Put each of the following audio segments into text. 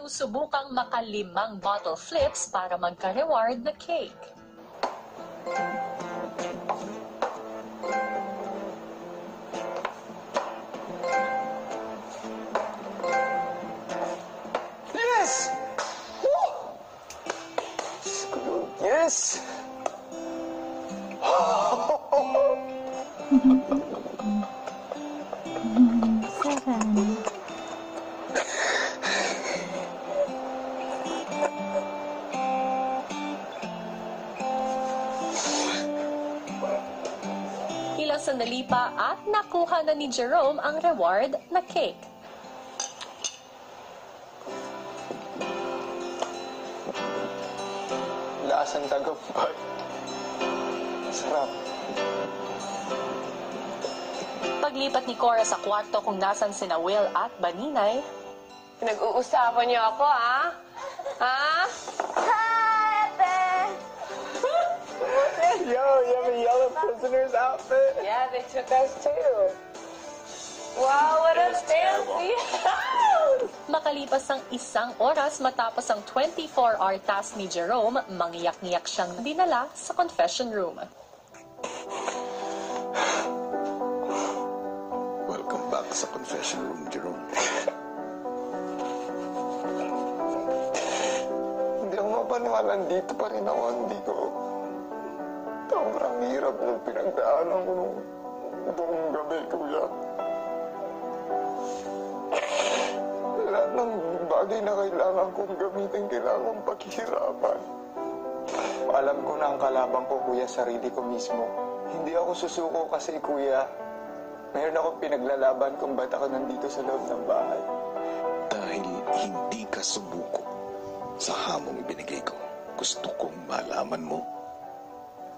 Susubukang makalimang bottle flips para magka-reward na cake. Yes! Woo! Yes! Ilang sandali pa at nakuha na ni Jerome ang reward na cake. Lasang tagumpay. Sarap. Paglipat ni Cora sa kwarto kung nasan sina Will at Baninay, Nag-uusapan niyo ako, ha? Ha? Hi, Ate! Yo, you have a yellow prisoner's outfit? Yeah, they took us too. Wow, what a fancy house! makalipas ang 1 oras matapos ang 24-hour task ni Jerome, mangiyak-ngiyak siyang dinala sa confession room. Welcome back sa confession room, Jerome. Hindi ako mapaniwala, dito pa rin ako. Hindi ko... Sobrang hirap nung pinagdaanan ko nung buong gabi, kuya. Lahat ng bagay na kailangan kong gamitin, kailangan kong paghihirapan. Alam ko na ang kalabang ko, kuya, sarili ko mismo. Hindi ako susuko kasi, kuya, mayroon akong pinaglalaban kung ba't ako nandito sa loob ng bahay. Dahil hindi ka sumuko sa hamong binigay ko, gusto kong malaman mo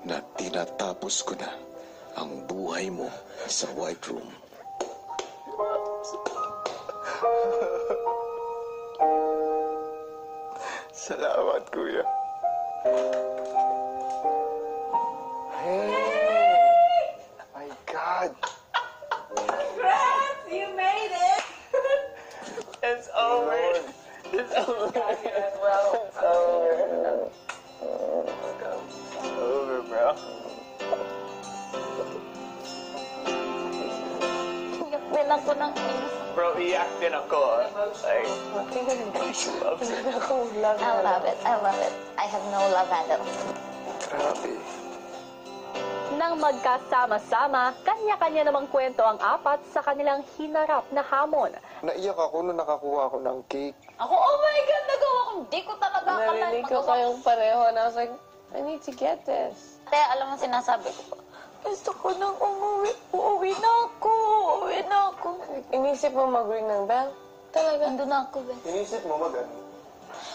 na tinatapos ko na ang buhay mo sa White Room. Salamat, kuya. Hey! My God! Congrats! You made it! It's over. It's over. Well, it's over. It's over, bro. Iyak din ako ng Bro, iyak din ako. Like, loves it. I love it. I love it. I have no love handle. Grabe. Nang magkasama-sama, kanya-kanya namang kwento ang apat sa kanilang hinarap na hamon. Naiyak ako nung nakakuha ako ng cake. Ako, oh my God, nagawa ko. Hindi ko talaga akalain Narinig ko magawa. kayong pareho and I was like, I need to get this. Ate, alam mo sinasabi ko. Gusto ko nang umuwi. Uuwi na ako. Uuwi na ako. Inisip mo mag-ring ng bell? Talaga? Nandun na ako, Ben. Inisip mo mag-ano?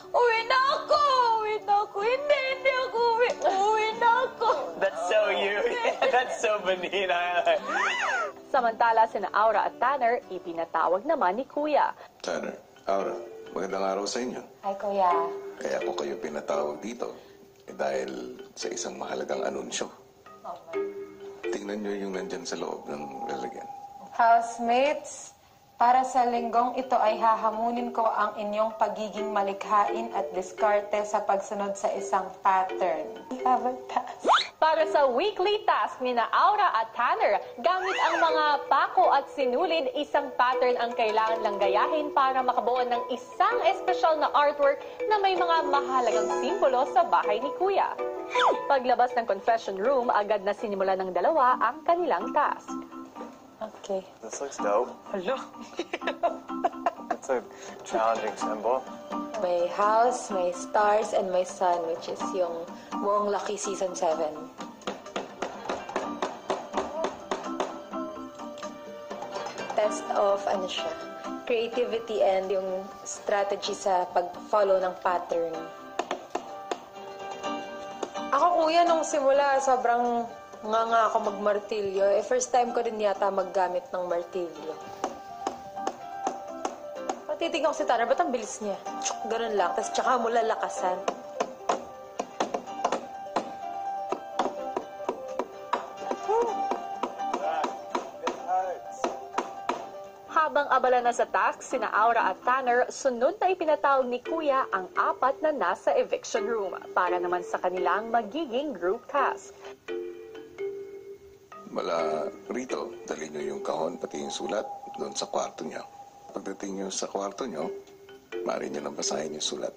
Uwi na ako! Uwi na ako! Hindi ako uwi! Uwi na ako! That's so you. That's so Benita. Samantala sina Aura at Tanner, ipinatawag naman ni Kuya. Tanner, Aura, magandang araw sa inyo. Hi, Kuya. Kaya ako kayo pinatawag dito dahil sa isang mahalagang anunsyo. Tingnan nyo yung nandyan sa loob ng lalagyan. Housemates, para sa linggong ito ay hahamunin ko ang inyong pagiging malikhain at diskarte sa pagsunod sa isang pattern. Have a task. Para sa weekly task ni na Aura at Tanner, gamit ang mga pako at sinulid, isang pattern ang kailangan lang gayahin para makabuo ng isang espesyal na artwork na may mga mahalagang simbolo sa bahay ni Kuya. Paglabas ng confession room, agad na sinimula ng dalawa ang kanilang task. Okay. This looks dope. Hello. It's a challenging symbol. May house, may stars, and may sun, which is yung buong Lucky Season 7. Test of, ano siya, creativity and yung strategy sa pag-follow ng pattern. Ako, kuya, nung simula, sobrang nga ako magmartilyo. First time ko din yata maggamit ng martilyo. Titignan ko si Tanner, ba't ang bilis niya? Ganun lang. Tapos tsaka mo lalakasan. Habang abala na sa task sina Aura at Tanner, sunod na ipinatawag ni Kuya ang 4 na nasa eviction room para naman sa kanilang magiging group task. Mala rito, dali nyo yung kahon pati yung sulat doon sa kwarto nyo. Pagdating nyo sa kwarto nyo, maaari nyo nang basahin yung sulat.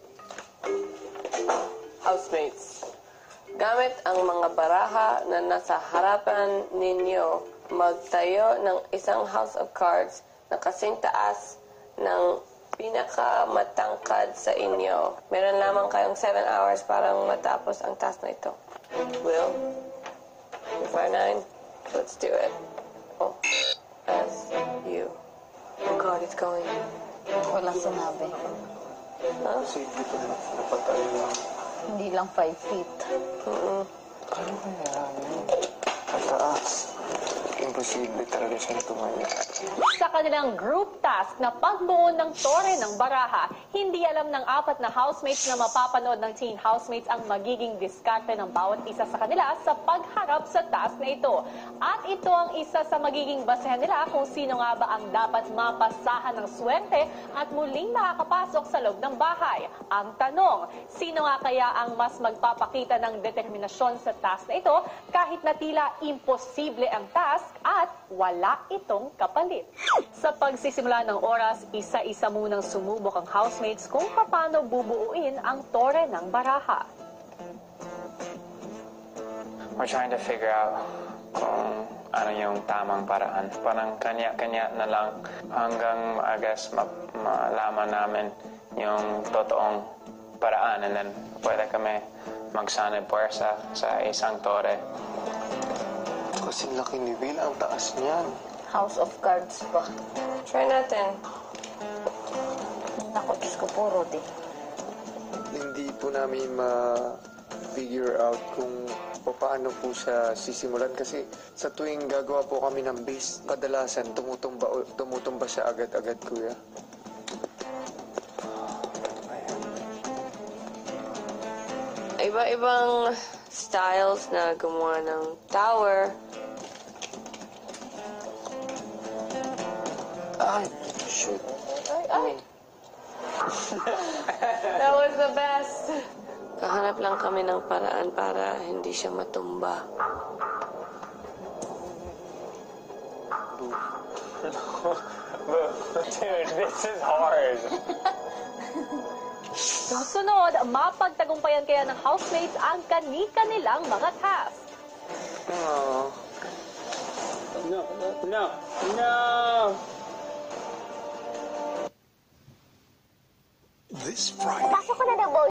Housemates, gamit ang mga baraha na nasa harapan ninyo, magtayo ng isang house of cards na kasing taas ng pinakamatangkad sa inyo. Meron lamang kayong 7 hours para matapos ang task na ito. Will? Before 9? Let's do it. Oh. As you. Oh God, it's going. Walang sinabi. Sige po na napatay lang. Hindi lang 5 feet. Ano kaya yun? Pataas. Imposible talaga siyang tumayo. Sa kanilang group task na pagbuo ng tore ng baraha, hindi alam ng 4 na housemates na mapapanood ng teen housemates ang magiging diskarte ng bawat isa sa kanila sa pagharap sa task na ito. At ito ang isa sa magiging basehan nila kung sino nga ba ang dapat mapasahan ng swerte at muling makakapasok sa loob ng bahay. Ang tanong, sino nga kaya ang mas magpapakita ng determinasyon sa task na ito kahit na tila imposible ang task at wala itong kapalit. Sa pagsisimula ng oras, isa-isa munang sumubok ang housemates kung paano bubuuin ang tore ng baraha. We're trying to figure out kung ano yung tamang paraan. Parang kanya-kanya na lang hanggang, I guess, malaman namin yung totoong paraan and then pwede kami magsanib puwersa sa isang tore. Kasing laki ni Will, ang taas niyan. House of cards pa. Try natin. Naku, Diyos ko, puro din. Hindi po namin ma-figure out kung paano po siya sisimulan kasi sa tuwing gagawa po kami ng base, kadalasan tumutumba siya agad-agad, Kuya. Iba-ibang styles na gumawa ng tower. Ay, shoot. Ay. That was the best. Kahanap lang kami ng paraan para hindi siya matumba. Dude, this is hard. Susunod, mapagtagumpayan kaya ng housemates ang kani-kanilang mga task. Oh. No. This Friday, Pasok ko na na, boy.